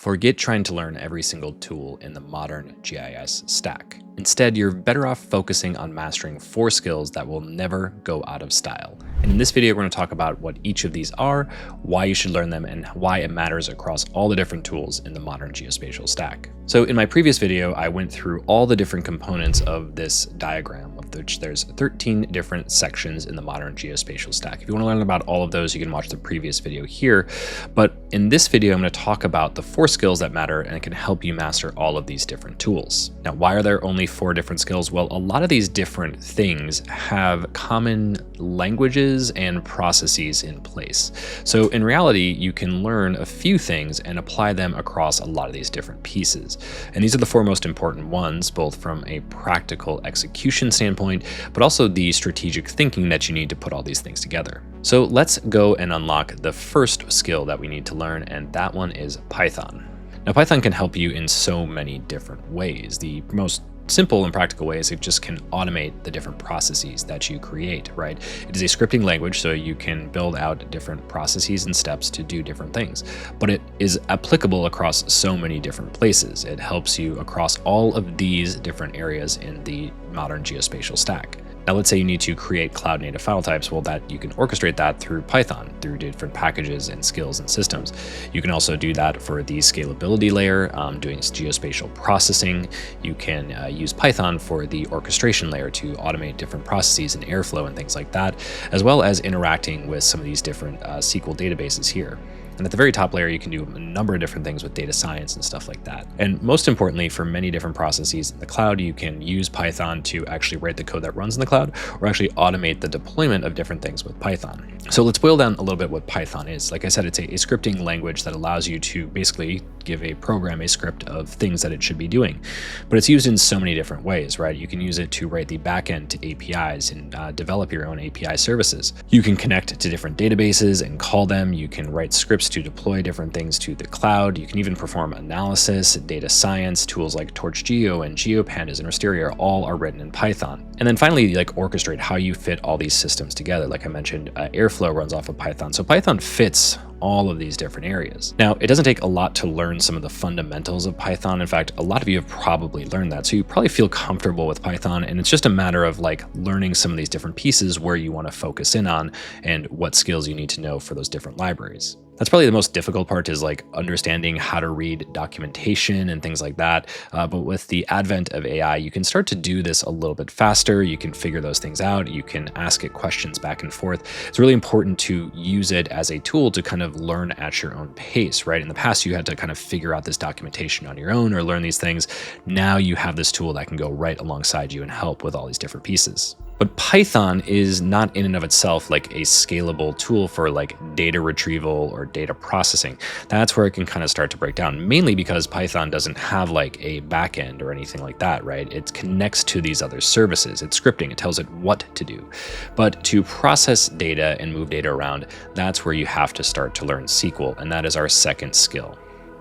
Forget trying to learn every single tool in the modern GIS stack. Instead, you're better off focusing on mastering 4 skills that will never go out of style. And in this video, we're going to talk about what each of these are, why you should learn them, and why it matters across all the different tools in the modern geospatial stack. So in my previous video, I went through all the different components of this diagram, of which there's 13 different sections in the modern geospatial stack. If you want to learn about all of those, you can watch the previous video here. But in this video, I'm going to talk about the 4 skills that matter and can help you master all of these different tools. Now, why are there only 4 different skills? Well, a lot of these different things have common languages and processes in place. So in reality, you can learn a few things and apply them across a lot of these different pieces. And these are the 4 most important ones, both from a practical execution standpoint, but also the strategic thinking that you need to put all these things together. So let's go and unlock the first skill that we need to learn, and that one is Python. Now, Python can help you in so many different ways. The most simple and practical way is it just can automate the different processes that you create, right? It is a scripting language, so you can build out different processes and steps to do different things, but it is applicable across so many different places. It helps you across all of these different areas in the modern geospatial stack. Now, let's say you need to create cloud native file types. Well, that you can orchestrate that through Python, through different packages and skills and systems. You can also do that for the scalability layer, doing geospatial processing. You can use Python for the orchestration layer to automate different processes and airflow and things like that, as well as interacting with some of these different SQL databases here. And at the very top layer, you can do a number of different things with data science and stuff like that. And most importantly, for many different processes in the cloud, you can use Python to actually write the code that runs in the cloud, or actually automate the deployment of different things with Python. So let's boil down a little bit what Python is. Like I said, it's a scripting language that allows you to basically give a program a script of things that it should be doing. But it's used in so many different ways, right? You can use it to write the backend to APIs and develop your own API services. You can connect to different databases and call them. You can write scripts to deploy different things to the cloud. You can even perform analysis, data science. Tools like TorchGeo and GeoPandas and Rasteria all are written in Python. And then finally, like orchestrate how you fit all these systems together. Like I mentioned, Airflow runs off of Python. So Python fits all of these different areas. Now, it doesn't take a lot to learn some of the fundamentals of Python. In fact, a lot of you have probably learned that. So you probably feel comfortable with Python, and it's just a matter of like learning some of these different pieces where you want to focus in on and what skills you need to know for those different libraries. That's probably the most difficult part, is like understanding how to read documentation and things like that. But with the advent of AI, you can start to do this a little bit faster. You can figure those things out. You can ask it questions back and forth. It's really important to use it as a tool to kind of learn at your own pace, right? In the past, you had to kind of figure out this documentation on your own or learn these things. Now you have this tool that can go right alongside you and help with all these different pieces. But Python is not in and of itself like a scalable tool for like data retrieval or data processing. That's where it can kind of start to break down, mainly because Python doesn't have like a backend or anything like that, right? It connects to these other services. It's scripting. It tells it what to do. But to process data and move data around, that's where you have to start to learn SQL, and that is our second skill.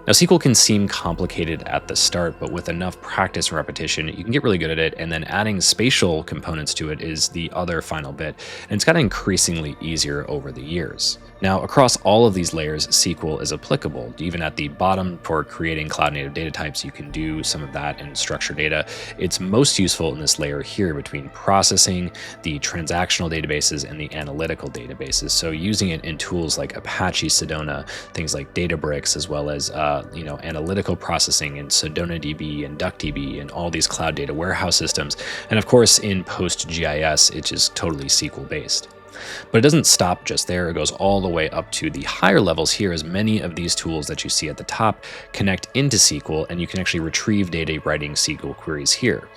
Now, SQL can seem complicated at the start, but with enough practice and repetition, you can get really good at it, and then adding spatial components to it is the other final bit, and it's gotten increasingly easier over the years. Now, across all of these layers, SQL is applicable. Even at the bottom for creating cloud-native data types, you can do some of that in structured data. It's most useful in this layer here between processing, the transactional databases, and the analytical databases. So using it in tools like Apache Sedona, things like Databricks, as well as analytical processing in Sedona DB and DuckDB and all these cloud data warehouse systems. And of course, in PostGIS, it's just totally SQL based. But it doesn't stop just there. It goes all the way up to the higher levels here, as many of these tools that you see at the top connect into SQL, and you can actually retrieve data writing SQL queries here.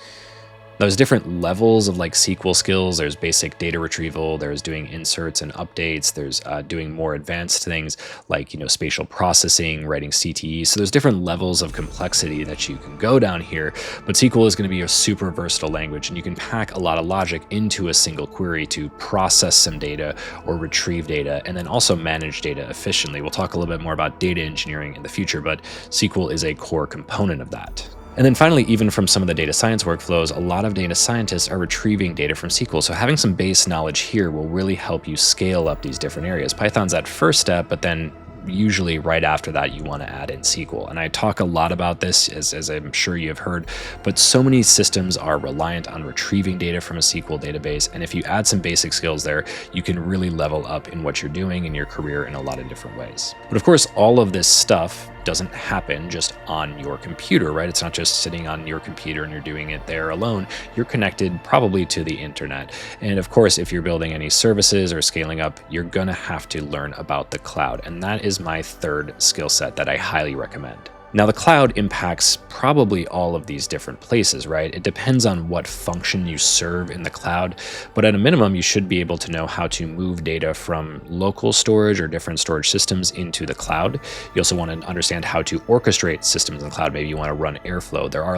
There's different levels of like SQL skills. There's basic data retrieval, there's doing inserts and updates, there's doing more advanced things like, spatial processing, writing CTE. So there's different levels of complexity that you can go down here, but SQL is going to be a super versatile language, and you can pack a lot of logic into a single query to process some data or retrieve data, and then also manage data efficiently. We'll talk a little bit more about data engineering in the future, but SQL is a core component of that. And then finally, even from some of the data science workflows, a lot of data scientists are retrieving data from SQL. So having some base knowledge here will really help you scale up these different areas. Python's that first step, but then usually right after that you want to add in SQL. And I talk a lot about this, as I'm sure you have heard, but so many systems are reliant on retrieving data from a SQL database. And if you add some basic skills there, you can really level up in what you're doing in your career in a lot of different ways. But of course, all of this stuff doesn't happen just on your computer, right? It's not just sitting on your computer and you're doing it there alone. You're connected probably to the internet. And of course, if you're building any services or scaling up, you're gonna have to learn about the cloud. And that is my third skill set that I highly recommend. Now, the cloud impacts probably all of these different places, right? It depends on what function you serve in the cloud, but at a minimum, you should be able to know how to move data from local storage or different storage systems into the cloud. You also want to understand how to orchestrate systems in the cloud. Maybe you want to run Airflow. There are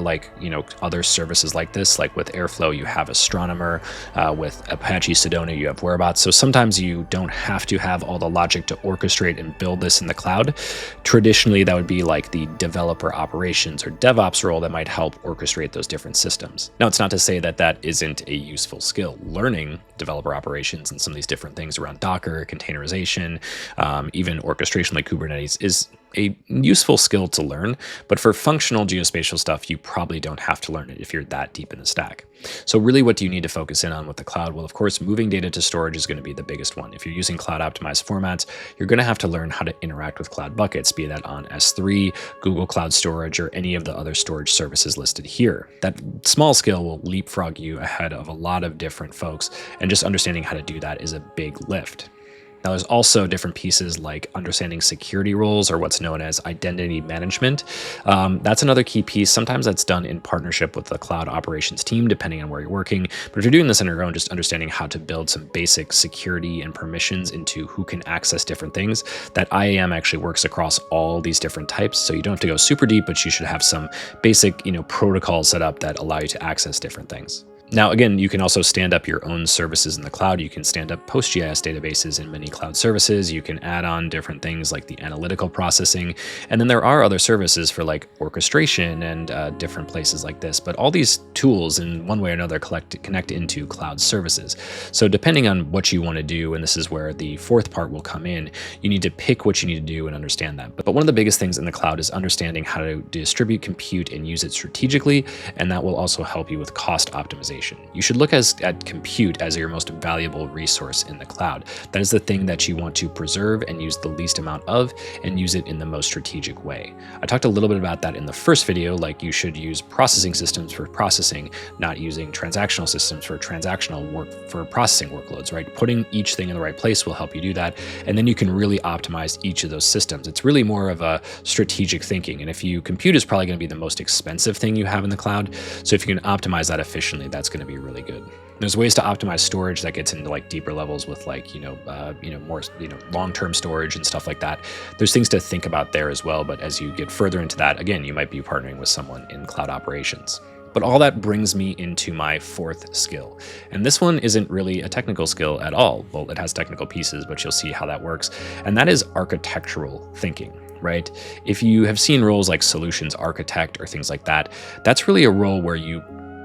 other services like this, like with Airflow, you have Astronomer, with Apache Sedona, you have Whereabouts. So sometimes you don't have to have all the logic to orchestrate and build this in the cloud. Traditionally, that would be like the developer operations or DevOps role that might help orchestrate those different systems. Now, it's not to say that that isn't a useful skill. Learning developer operations and some of these different things around Docker, containerization, even orchestration like Kubernetes is a useful skill to learn, but for functional geospatial stuff, you probably don't have to learn it if you're that deep in the stack. So really, what do you need to focus in on with the cloud? Well, of course, moving data to storage is going to be the biggest one. If you're using cloud optimized formats, you're going to have to learn how to interact with cloud buckets, be that on S3, Google Cloud Storage, or any of the other storage services listed here. That small skill will leapfrog you ahead of a lot of different folks, and just understanding how to do that is a big lift. Now, there's also different pieces like understanding security roles, or what's known as identity management. That's another key piece. Sometimes that's done in partnership with the cloud operations team, depending on where you're working. But if you're doing this on your own, just understanding how to build some basic security and permissions into who can access different things. That IAM actually works across all these different types. So you don't have to go super deep, but you should have some basic, protocols set up that allow you to access different things. Now, again, you can also stand up your own services in the cloud. You can stand up PostGIS databases in many cloud services. You can add on different things like the analytical processing. And then there are other services for like orchestration and different places like this. But all these tools in one way or another connect into cloud services. So depending on what you want to do, and this is where the fourth part will come in, you need to pick what you need to do and understand that. But one of the biggest things in the cloud is understanding how to distribute compute and use it strategically. And that will also help you with cost optimization. You should look at compute as your most valuable resource in the cloud. That is the thing that you want to preserve and use the least amount of, and use it in the most strategic way. I talked a little bit about that in the first video, like you should use processing systems for processing, not using transactional systems for processing workloads, right? Putting each thing in the right place will help you do that. And then you can really optimize each of those systems. It's really more of a strategic thinking. And compute is probably going to be the most expensive thing you have in the cloud. So if you can optimize that efficiently, that's going to be really good. There's ways to optimize storage that gets into like deeper levels with like, more, long-term storage and stuff like that. There's things to think about there as well. But as you get further into that, again, you might be partnering with someone in cloud operations. But all that brings me into my fourth skill. And this one isn't really a technical skill at all. Well, it has technical pieces, but you'll see how that works. And that is architectural thinking. Right? If you have seen roles like solutions architect or things like that, that's really a role where you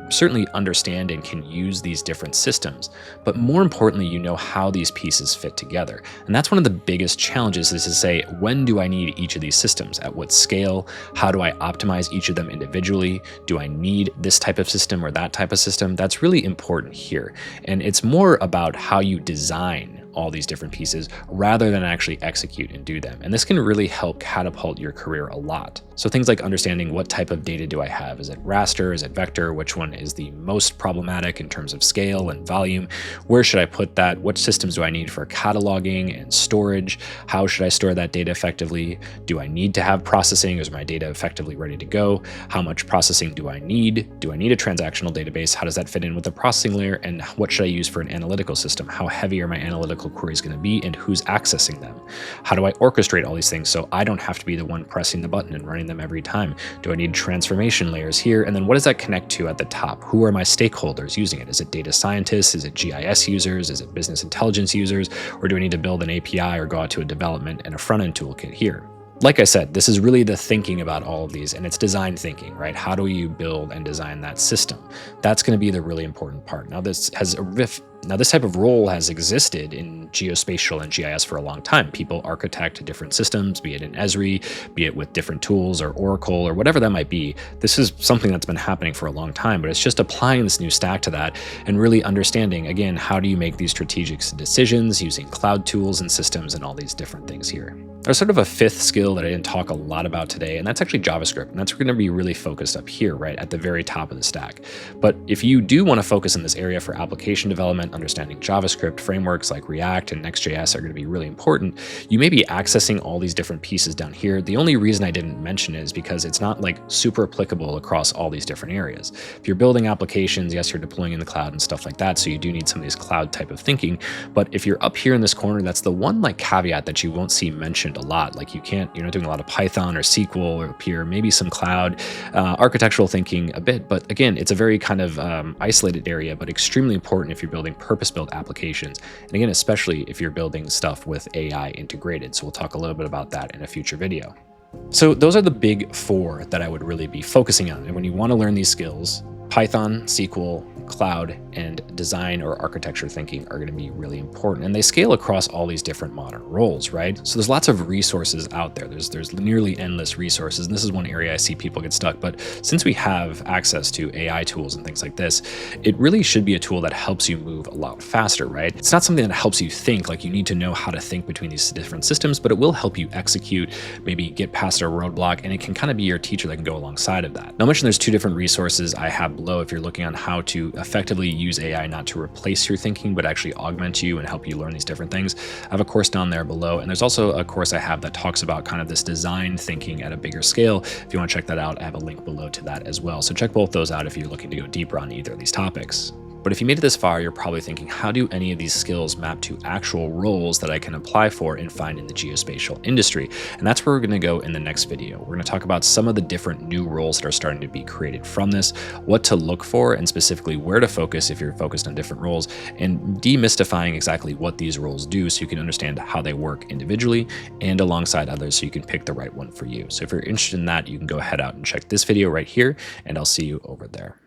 certainly understand and can use these different systems, but more importantly, you know how these pieces fit together. And that's one of the biggest challenges, is to say, when do I need each of these systems? At what scale? How do I optimize each of them individually? Do I need this type of system or that type of system? That's really important here. And it's more about how you design all these different pieces rather than actually execute and do them. And this can really help catapult your career a lot. So things like understanding, what type of data do I have? Is it raster? Is it vector? Which one is the most problematic in terms of scale and volume? Where should I put that? What systems do I need for cataloging and storage? How should I store that data effectively? Do I need to have processing? Is my data effectively ready to go? How much processing do I need? Do I need a transactional database? How does that fit in with the processing layer? And what should I use for an analytical system? How heavy are my analytical queries going to be, and who's accessing them? How do I orchestrate all these things so I don't have to be the one pressing the button and running them every time? Do I need transformation layers here? And then what does that connect to at the top? Who are my stakeholders using it? Is it data scientists? Is it GIS users? Is it business intelligence users? Or do I need to build an API or go out to a development and a front-end toolkit here? Like I said, this is really the thinking about all of these, and it's design thinking, right? How do you build and design that system? That's going to be the really important part. Now, this has Now, this type of role has existed in geospatial and GIS for a long time. People architect different systems, be it in Esri, be it with different tools or Oracle or whatever that might be. This is something that's been happening for a long time, but it's just applying this new stack to that and really understanding, again, how do you make these strategic decisions using cloud tools and systems and all these different things here. There's sort of a fifth skill that I didn't talk a lot about today, and that's actually JavaScript. And that's going to be really focused up here, right at the very top of the stack. But if you do want to focus in this area for application development, understanding JavaScript frameworks like React and Next.js are going to be really important. You may be accessing all these different pieces down here. The only reason I didn't mention it is because it's not like super applicable across all these different areas. If you're building applications, yes, you're deploying in the cloud and stuff like that, so you do need some of these cloud type of thinking. But if you're up here in this corner, that's the one like caveat that you won't see mentioned a lot. Like you're not doing a lot of Python or SQL or up here, maybe some cloud architectural thinking a bit. But again, it's a very kind of isolated area, but extremely important if you're building purpose-built applications. And again, especially if you're building stuff with AI integrated. So we'll talk a little bit about that in a future video. So those are the big four that I would really be focusing on. And when you want to learn these skills, Python, SQL, cloud, and design or architecture thinking are going to be really important. And they scale across all these different modern roles, right? So there's lots of resources out there. There's nearly endless resources. And this is one area I see people get stuck. But since we have access to AI tools and things like this, it really should be a tool that helps you move a lot faster, right? It's not something that helps you think, like you need to know how to think between these different systems, but it will help you execute, maybe get past a roadblock, and it can kind of be your teacher that can go alongside of that. Now, I mentioned there's two different resources I have below if you're looking on how to effectively use AI not to replace your thinking, but actually augment you and help you learn these different things. I have a course down there below, and there's also a course I have that talks about kind of this design thinking at a bigger scale. If you want to check that out, I have a link below to that as well. So check both those out if you're looking to go deeper on either of these topics. But if you made it this far, you're probably thinking, how do any of these skills map to actual roles that I can apply for and find in the geospatial industry? And that's where we're going to go in the next video. We're going to talk about some of the different new roles that are starting to be created from this, what to look for, and specifically where to focus if you're focused on different roles, and demystifying exactly what these roles do so you can understand how they work individually and alongside others so you can pick the right one for you. So if you're interested in that, you can go ahead out and check this video right here, and I'll see you over there.